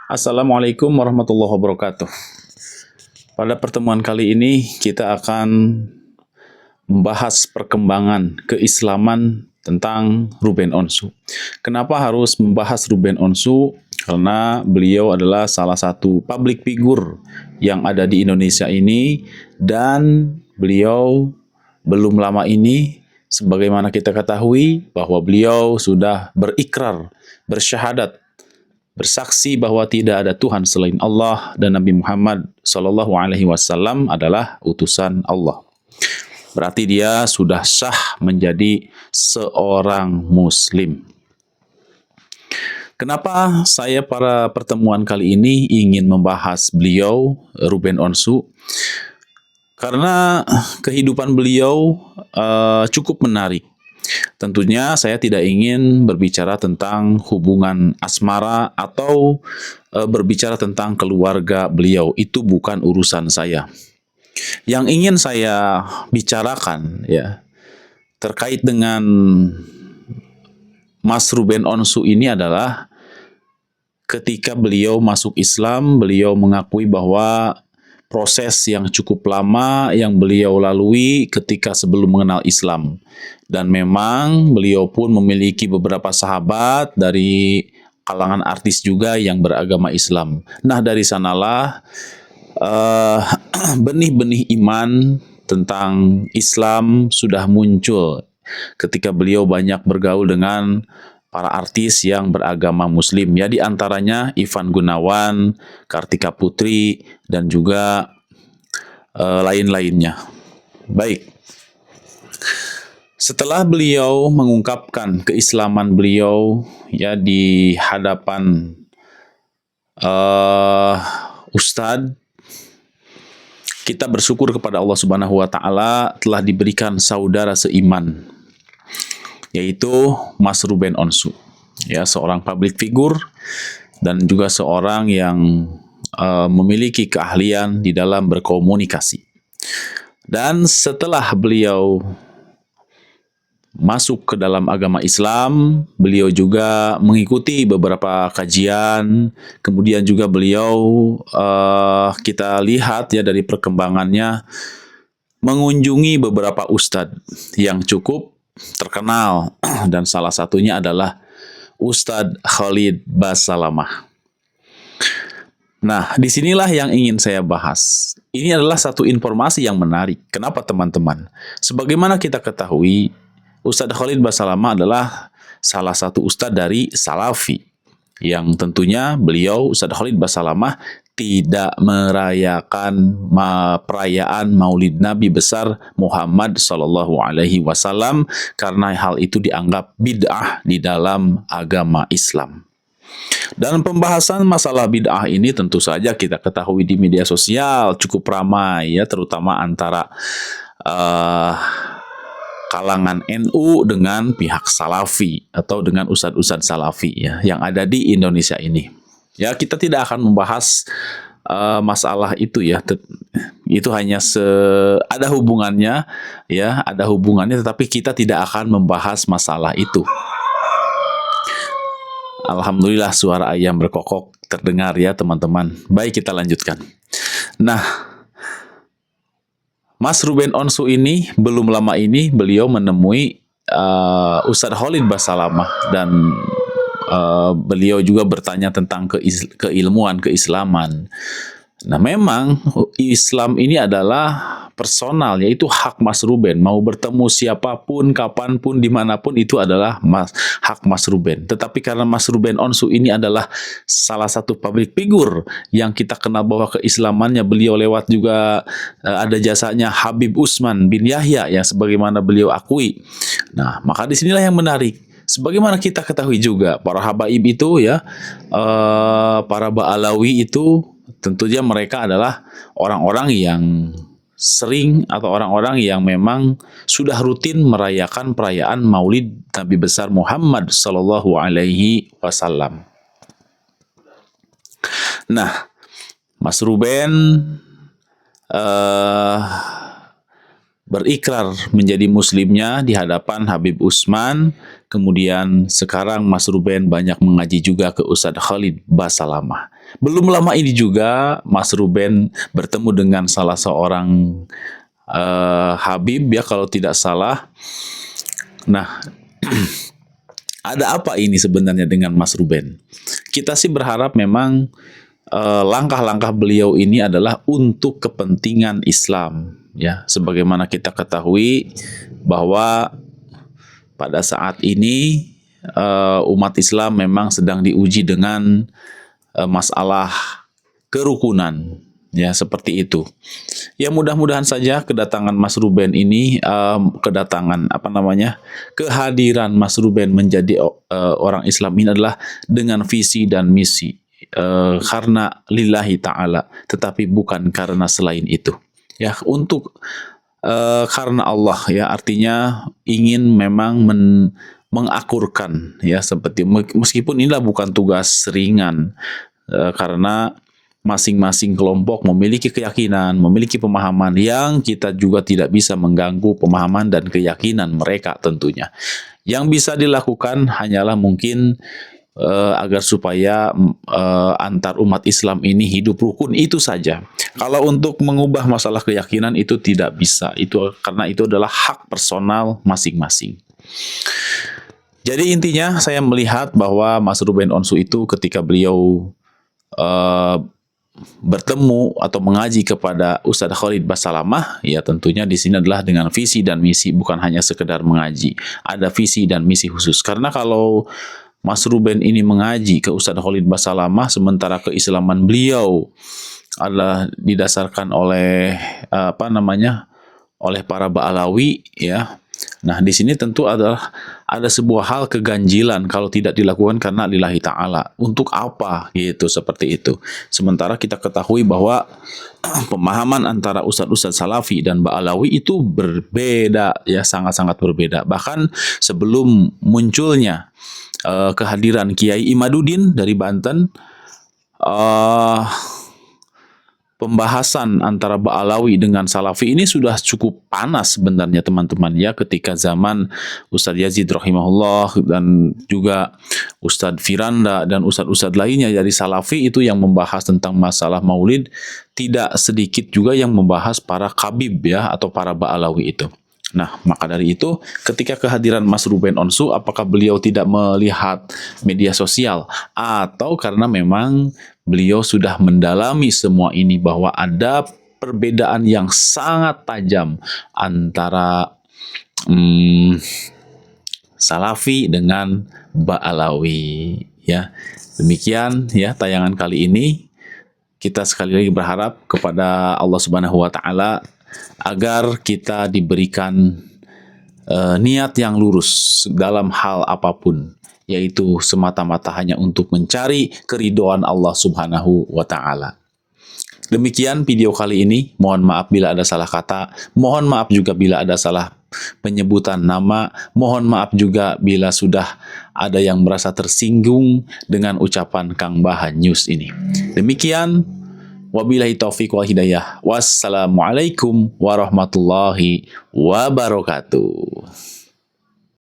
Assalamualaikum warahmatullahi wabarakatuh. Pada pertemuan kali ini kita akan membahas perkembangan keislaman tentang Ruben Onsu. Kenapa harus membahas Ruben Onsu? Karena beliau adalah salah satu public figure yang ada di Indonesia ini, dan beliau belum lama ini, sebagaimana kita ketahui, bahwa beliau sudah berikrar, bersyahadat, bersaksi bahwa tidak ada Tuhan selain Allah dan Nabi Muhammad Shallallahu Alaihi Wasallam adalah utusan Allah. Berarti dia sudah sah menjadi seorang Muslim. Kenapa saya pada pertemuan kali ini ingin membahas beliau, Ruben Onsu? Karena kehidupan beliau cukup menarik. Tentunya saya tidak ingin berbicara tentang hubungan asmara atau berbicara tentang keluarga beliau. Itu bukan urusan saya. Yang ingin saya bicarakan ya terkait dengan Mas Ruben Onsu ini adalah ketika beliau masuk Islam, beliau mengakui bahwa proses yang cukup lama yang beliau lalui ketika sebelum mengenal Islam. Dan memang beliau pun memiliki beberapa sahabat dari kalangan artis juga yang beragama Islam. Nah, dari sanalah benih-benih iman tentang Islam sudah muncul ketika beliau banyak bergaul dengan para artis yang beragama Muslim, ya, di antaranya Ivan Gunawan, Kartika Putri, dan juga lain-lainnya. Baik, setelah beliau mengungkapkan keislaman beliau ya di hadapan Ustadz, kita bersyukur kepada Allah Subhanahu wa Ta'ala telah diberikan saudara seiman, yaitu Mas Ruben Onsu, ya, seorang public figure dan juga seorang yang memiliki keahlian di dalam berkomunikasi. Dan setelah beliau masuk ke dalam agama Islam, beliau juga mengikuti beberapa kajian. Kemudian juga beliau kita lihat ya dari perkembangannya mengunjungi beberapa ustadz yang cukup terkenal, dan salah satunya adalah Ustadz Khalid Basalamah. Nah, disinilah yang ingin saya bahas. Ini adalah satu informasi yang menarik. Kenapa, teman-teman? Sebagaimana kita ketahui, Ustadz Khalid Basalamah adalah salah satu ustadz dari Salafi, yang tentunya beliau, Ustadz Khalid Basalamah, tidak merayakan perayaan Maulid Nabi besar Muhammad Sallallahu Alaihi Wasallam karena hal itu dianggap bid'ah di dalam agama Islam. Dan pembahasan masalah bid'ah ini tentu saja kita ketahui di media sosial cukup ramai ya, terutama antara kalangan NU dengan pihak Salafi atau dengan ustadz-ustadz Salafi ya yang ada di Indonesia ini. Ya, kita tidak akan membahas masalah itu ya. Itu hanya ada hubungannya ya, ada hubungannya, tetapi kita tidak akan membahas masalah itu. Alhamdulillah suara ayam berkokok terdengar ya, teman-teman. Baik, kita lanjutkan. Nah, Mas Ruben Onsu ini belum lama ini beliau menemui Ustadz Khalid Basalamah, dan beliau juga bertanya tentang keilmuan, keislaman. Nah, memang Islam ini adalah personal, yaitu hak Mas Ruben. Mau bertemu siapapun, kapanpun, dimanapun, itu adalah hak Mas Ruben. Tetapi karena Mas Ruben Onsu ini adalah salah satu public figure yang kita kenal bahwa keislamannya, beliau lewat juga ada jasanya Habib Utsman bin Yahya yang sebagaimana beliau akui. Nah, maka disinilah yang menarik. Sebagaimana kita ketahui juga, para habaib itu ya, para Ba'alawi itu tentunya mereka adalah orang-orang yang sering atau orang-orang yang memang sudah rutin merayakan perayaan Maulid Nabi besar Muhammad Sallallahu Alaihi Wasallam. Nah, Mas Ruben berikrar menjadi muslimnya di hadapan Habib Utsman. Kemudian sekarang Mas Ruben banyak mengaji juga ke Ustadz Khalid Basalamah. Belum lama ini juga Mas Ruben bertemu dengan salah seorang Habib ya kalau tidak salah. Nah, ada apa ini sebenarnya dengan Mas Ruben? Kita sih berharap memang langkah-langkah beliau ini adalah untuk kepentingan Islam ya. Sebagaimana kita ketahui bahwa pada saat ini umat Islam memang sedang diuji dengan masalah kerukunan ya seperti itu. Ya mudah-mudahan saja kedatangan Mas Ruben ini kehadiran Mas Ruben menjadi orang Islam ini adalah dengan visi dan misi karena lillahi ta'ala, tetapi bukan karena selain itu. Ya untuk karena Allah ya, artinya ingin memang mengakurkan ya, seperti meskipun inilah bukan tugas ringan karena masing-masing kelompok memiliki keyakinan, memiliki pemahaman yang kita juga tidak bisa mengganggu pemahaman dan keyakinan mereka tentunya. Yang bisa dilakukan hanyalah mungkin agar supaya antar umat Islam ini hidup rukun, itu saja. Kalau untuk mengubah masalah keyakinan itu tidak bisa, itu karena itu adalah hak personal masing-masing. Jadi intinya saya melihat bahwa Mas Ruben Onsu itu ketika beliau bertemu atau mengaji kepada Ustadz Khalid Basalamah, ya tentunya di sini adalah dengan visi dan misi, bukan hanya sekedar mengaji. Ada visi dan misi khusus. Karena kalau Mas Ruben ini mengaji ke Ustadz Khalid Basalamah, sementara keislaman beliau adalah didasarkan oleh oleh para Ba'alawi ya. Nah, di sini tentu ada sebuah hal keganjilan kalau tidak dilakukan karena lillahi ta'ala. Untuk apa gitu, seperti itu. Sementara kita ketahui bahwa pemahaman antara ustadz-ustadz Salafi dan Ba'alawi itu berbeda ya, sangat-sangat berbeda. Bahkan sebelum munculnya kehadiran Kiai Imaduddin dari Banten, pembahasan antara Ba'alawi dengan Salafi ini sudah cukup panas sebenarnya teman-teman ya, ketika zaman Ustadz Yazid rahimahullah dan juga Ustadz Firanda dan ustadz-ustadz lainnya dari Salafi itu yang membahas tentang masalah maulid. Tidak sedikit juga yang membahas para kabib ya, atau para Ba'alawi itu. Nah, maka dari itu ketika kehadiran Mas Ruben Onsu, apakah beliau tidak melihat media sosial, atau karena memang beliau sudah mendalami semua ini bahwa ada perbedaan yang sangat tajam antara Salafi dengan Ba'alawi ya. Demikian ya tayangan kali ini. Kita sekali lagi berharap kepada Allah Subhanahu wa taala agar kita diberikan niat yang lurus dalam hal apapun, yaitu semata-mata hanya untuk mencari keridhaan Allah Subhanahu wa taala. Demikian video kali ini. Mohon maaf bila ada salah kata. Mohon maaf juga bila ada salah penyebutan nama. Mohon maaf juga bila sudah ada yang merasa tersinggung dengan ucapan Kang Bahan News ini. Demikian. Wabillahi taufiq wal hidayah. Wassalamualaikum warahmatullahi wabarakatuh.